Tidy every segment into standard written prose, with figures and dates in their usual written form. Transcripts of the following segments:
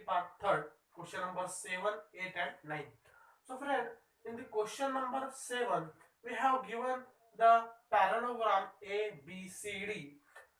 part third, question number 7, 8 and 9. So friend, in the question number 7, we have given the parallelogram ABCD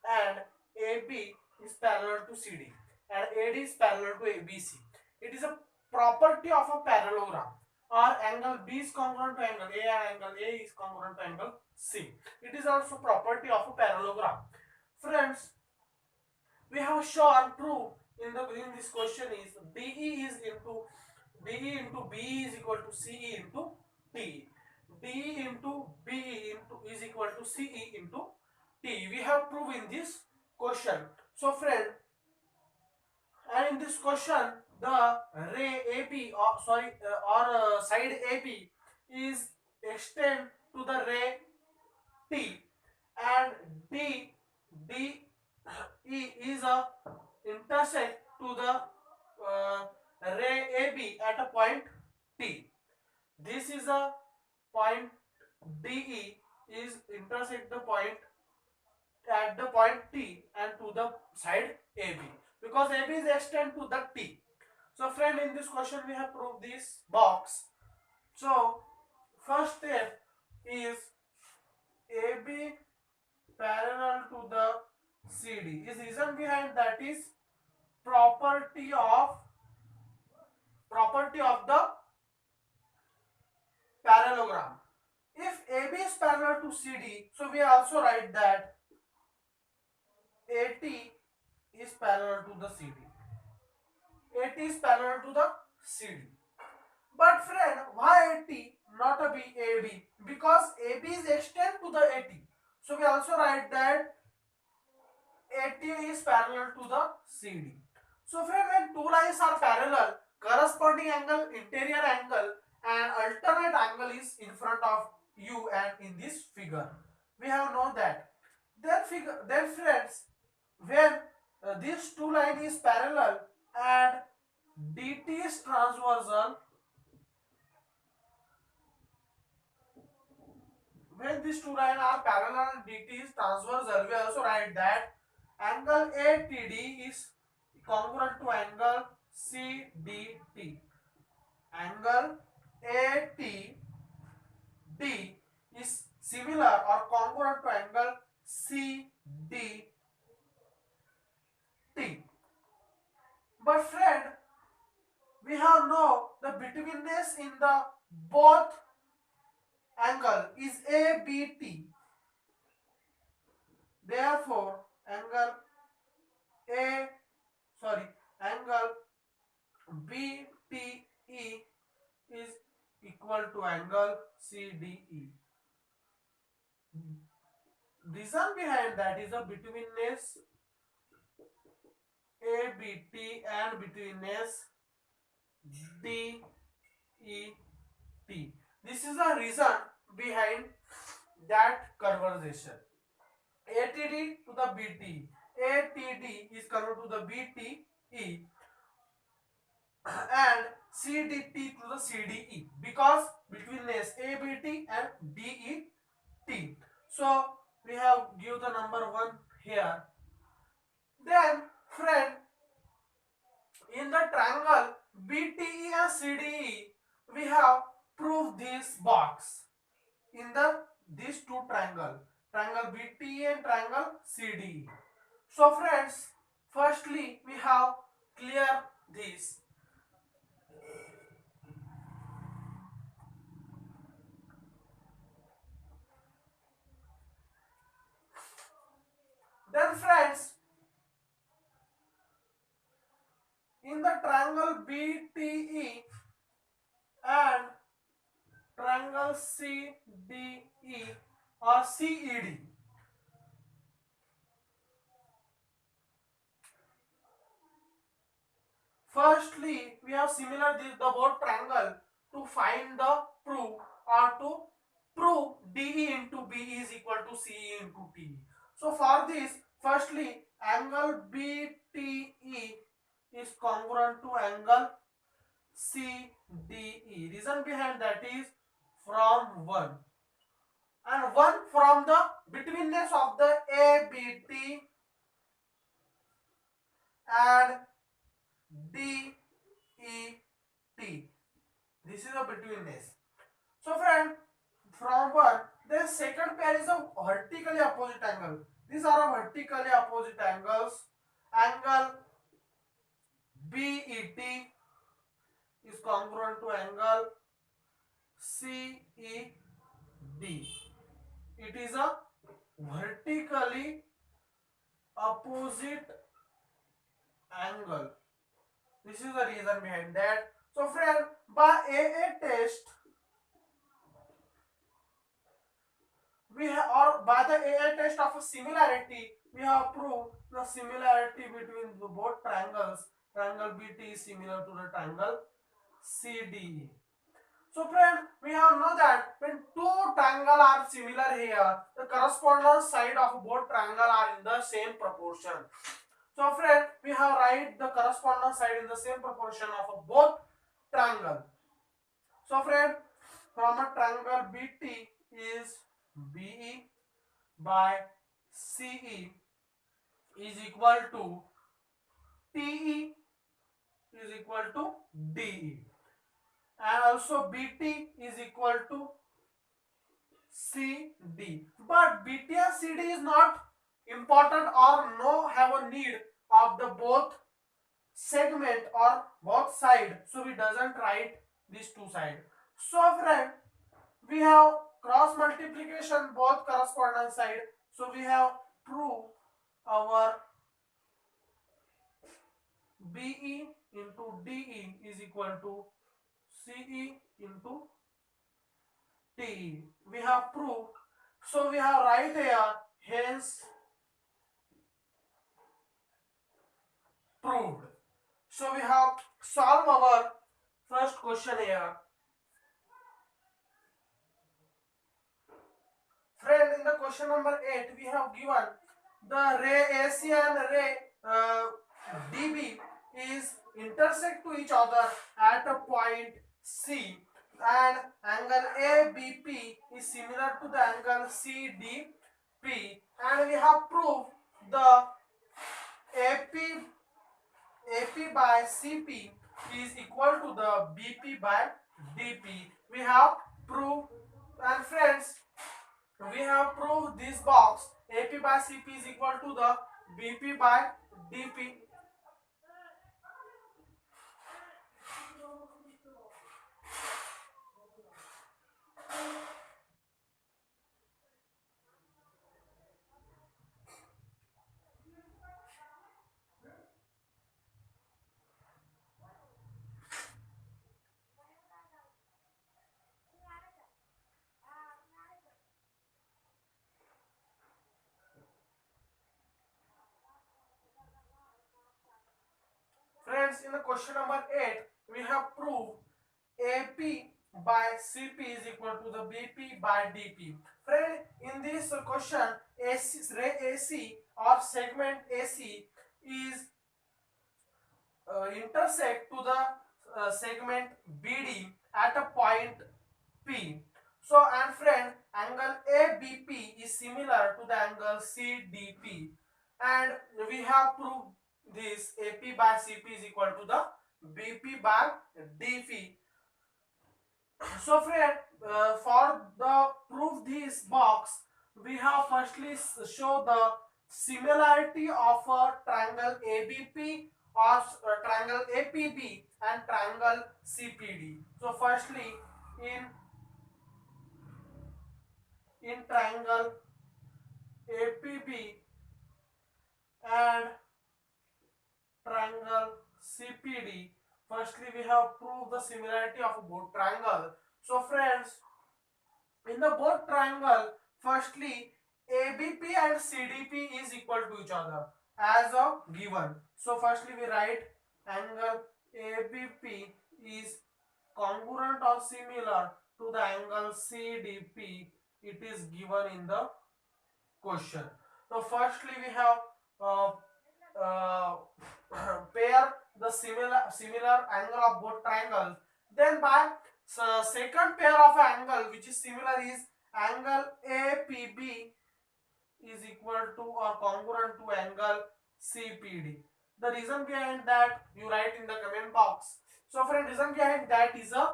and AB is parallel to CD and AD is parallel to ABC. It is a property of a parallelogram or angle B is congruent to angle A and angle A is congruent to angle C. It is also property of a parallelogram. Friends, we have shown true in this question is BE into BE is equal to CE into TE. DE into BE into is equal to CE into TE. We have proved in this question. So friend, and in this question the ray AB or side AB is extend to the ray T and D E is a intersect to the ray AB at a point T. This is a point DE is intersect the point at the point T and to the side AB because AB is extend to the T. So friend, in this question we have proved this box. So first step is AB parallel to the CD. Is reason behind that is property of the parallelogram. If AB is parallel to CD, so we also write that AT is parallel to the CD. AT is parallel to the CD. But friend, why AT not a AB? Because AB is extend to the AT. So we also write that AT is parallel to the CD. So friend, when two lines are parallel, corresponding angle, interior angle and alternate angle is in front of you and in this figure. We have known that. Then friends, when these two line is parallel and DT is transversal, when these two lines are parallel and DT is transversal, we also write that angle ATD is congruent to angle CDT. Angle ATD is similar or congruent to angle CDT. But friend, we have know the betweenness in the both angle is ABT. Therefore, A angle BTE is equal to angle CDE. Reason behind that is the betweenness ABT and betweenness DET. This is the reason behind that conversation. ATD to the BT. ATD is converted to the BTE and CDT to the CDE because betweenness ABT and DET. So we have give the number 1 here. Then friend, in the triangle BTE and CDE, we have proved this box in these two triangle BTE and triangle CDE. So friends, firstly we have clear this. Then friends, in the triangle BTE and triangle CDE or CED, firstly we have similar this the both triangle to find the proof or to prove DE into BE is equal to CE into TE. So for this, firstly angle BTE is congruent to angle CDE. Reason behind that is from 1 and 1 from the betweenness of the ABT and DET. This is a betweenness. So friend, from one, the second pair is a vertically opposite angle. These are a vertically opposite angles. Angle BET is congruent to angle CED. It is a vertically opposite angle. This is the reason behind that. So friend, by AA test, we have, or by the AA test of a similarity, we have proved the similarity between the both triangles. Triangle BT is similar to the triangle CDE. So friend, we have know that when two triangles are similar here, the corresponding side of both triangle are in the same proportion. So friend, we have write the corresponding side in the same proportion of both triangle. So friend, from a triangle BT is BE by CE is equal to TE is equal to DE, and also BT is equal to CD. But BT and CD is not important or no have a need of the both segment or both side, so we doesn't write these two side. So friend, we have cross multiplication both corresponding side, so we have proved our BE into DE is equal to CE into TE. We have proved, so we have right here, hence proved. So we have solved our first question here. Friend, in the question number 8, we have given the ray AC and ray DB is intersect to each other at a point C, and angle ABP is similar to the angle CDP, and we have proved the AP by CP is equal to the BP by DP. We have proved, and friends, we have proved this box AP by CP is equal to the BP by DP. Friends, in the question number 8, we have proved AP by CP is equal to the BP by DP. Friend, in this question, ray AC or segment AC is intersect to the segment BD at a point P. So, and friend, angle ABP is similar to the angle CDP, and we have proved this AP by CP is equal to the BP by DP. So friend, for the proof this box, we have firstly show the similarity of a triangle ABP or triangle APB and triangle CPD. So firstly, in triangle APB and triangle CPD, firstly we have proved the similarity of both triangle. So friends, in the both triangle, firstly ABP and CDP is equal to each other as a given. So firstly we write angle ABP is congruent or similar to the angle CDP. It is given in the question. So firstly we have uh, uh, pair the similar angle of both triangles. Then by second pair of angle which is similar is angle APB is equal to or congruent to angle CPD. The reason behind that you write in the comment box. So friend, reason behind that is a,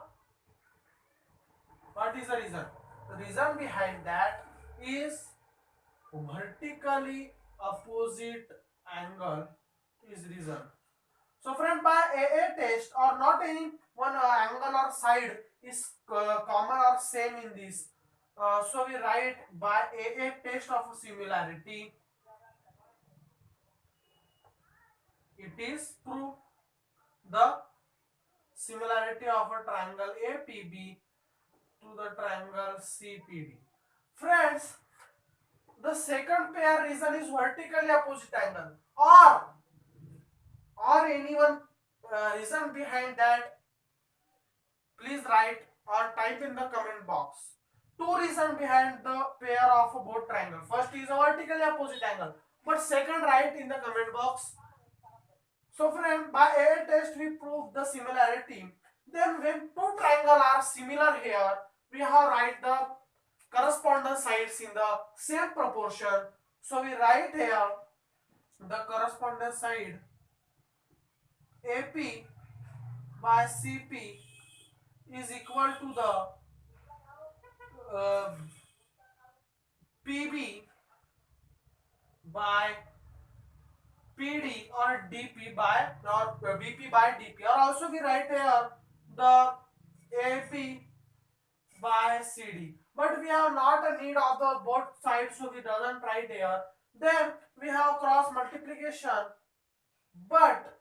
what is the reason? The reason behind that is vertically opposite angle is reason. So friend, by AA test or not any one angle or side is common or same in this. So we write by AA test of similarity, it is prove the similarity of a triangle APB to the triangle CPD. Friends, the second pair reason is vertically opposite angle, or any one reason behind that, please write or type in the comment box. Two reasons behind the pair of both triangle. First is a vertically opposite angle, but second write in the comment box. So friend, by a test we prove the similarity. Then when two triangles are similar here, we have write the corresponding sides in the same proportion. So we write here the corresponding side AP by CP is equal to the uh, PB by PD or DP by, or BP by DP, or also we write here the AP by CD. But we have not a need of the both sides, so we doesn't write here. Then we have cross multiplication. But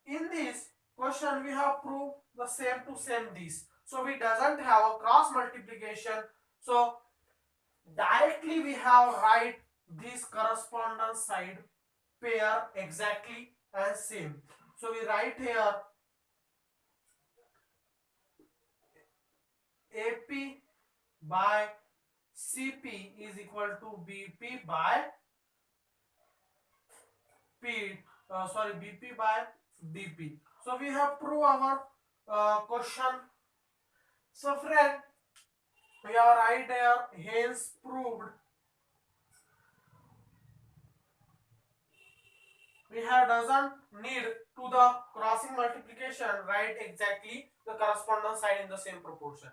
in this question we have proved the same to same this. So we doesn't have a cross multiplication. So directly we have write this correspondence side pair exactly as same. So we write here AP by CP is equal to BP by BP by DP. So we have proved our question. So friend, we are right here, hence proved. We have doesn't need to the crossing multiplication write exactly the corresponding side in the same proportion.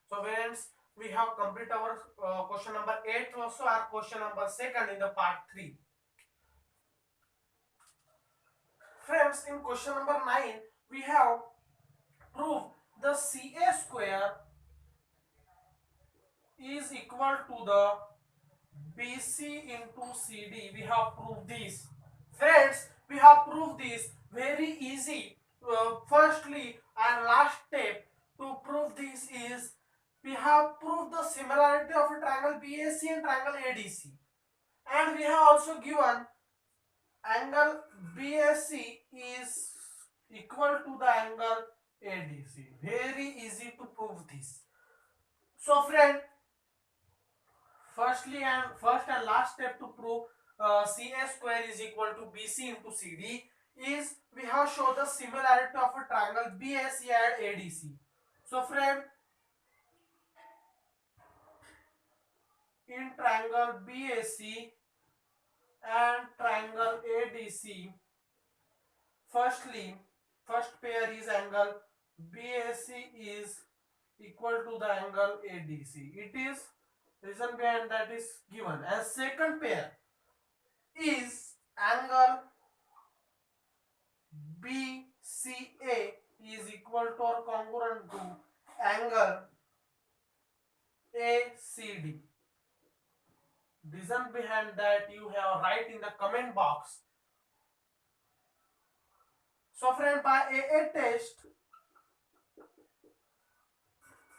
So friends, we have complete our question number 8 also, our question number 2 in the part 3. Friends, in question number 9 we have proved the CA square is equal to the BC into CD. We have proved this. Friends, we have proved this very easy. Firstly and last step to prove this is we have proved the similarity of a triangle BAC and triangle ADC, and we have also given angle BAC is equal to the angle ADC. Very easy to prove this. So friend, first and last step to prove CA square is equal to BC into CD is we have shown the similarity of a triangle BAC and ADC. So friend, in triangle BAC and triangle ADC, first pair is angle BAC is equal to the angle ADC. It is reason behind that is given. And second pair is angle BCA is equal to or congruent to angle ACD. Reason behind that you have write in the comment box. So friend, by AA test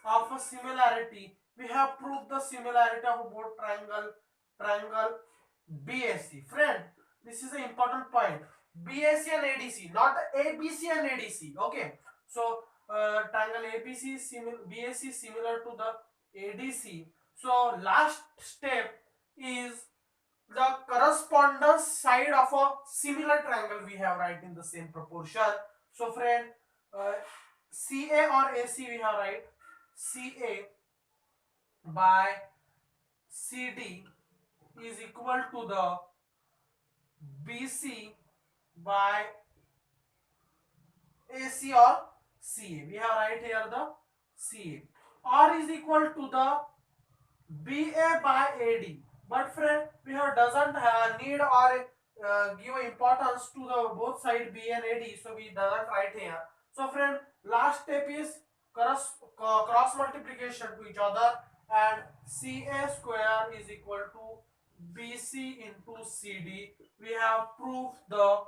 of a similarity, we have proved the similarity of both triangle BAC. Friend, this is an important point. BAC and ADC, not ABC and ADC. Okay, so triangle ABC is BAC is similar to the ADC. So last step is the correspondence side of a similar triangle we have write in the same proportion. So friend, CA or AC we have write CA by CD is equal to the BC by AC or CA. We have right here the CA. R is equal to the BA by AD. But friend, we have doesn't need or give importance to the both side B and AD, so we doesn't write here. So friend, last step is cross multiplication to each other, and CA square is equal to BC into CD. We have proved the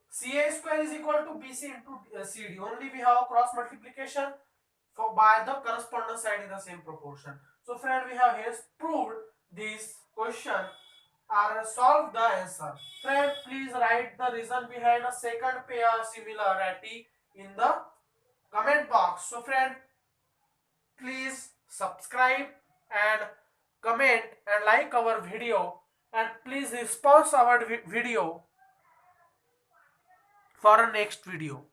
CA square is equal to BC into CD. Only we have cross multiplication for by the corresponding side in the same proportion. So friend, we have here proved this question or solve the answer. Friend, please write the reason behind a second pair similarity in the comment box. So friend, please subscribe and comment and like our video, and please response our video for a next video.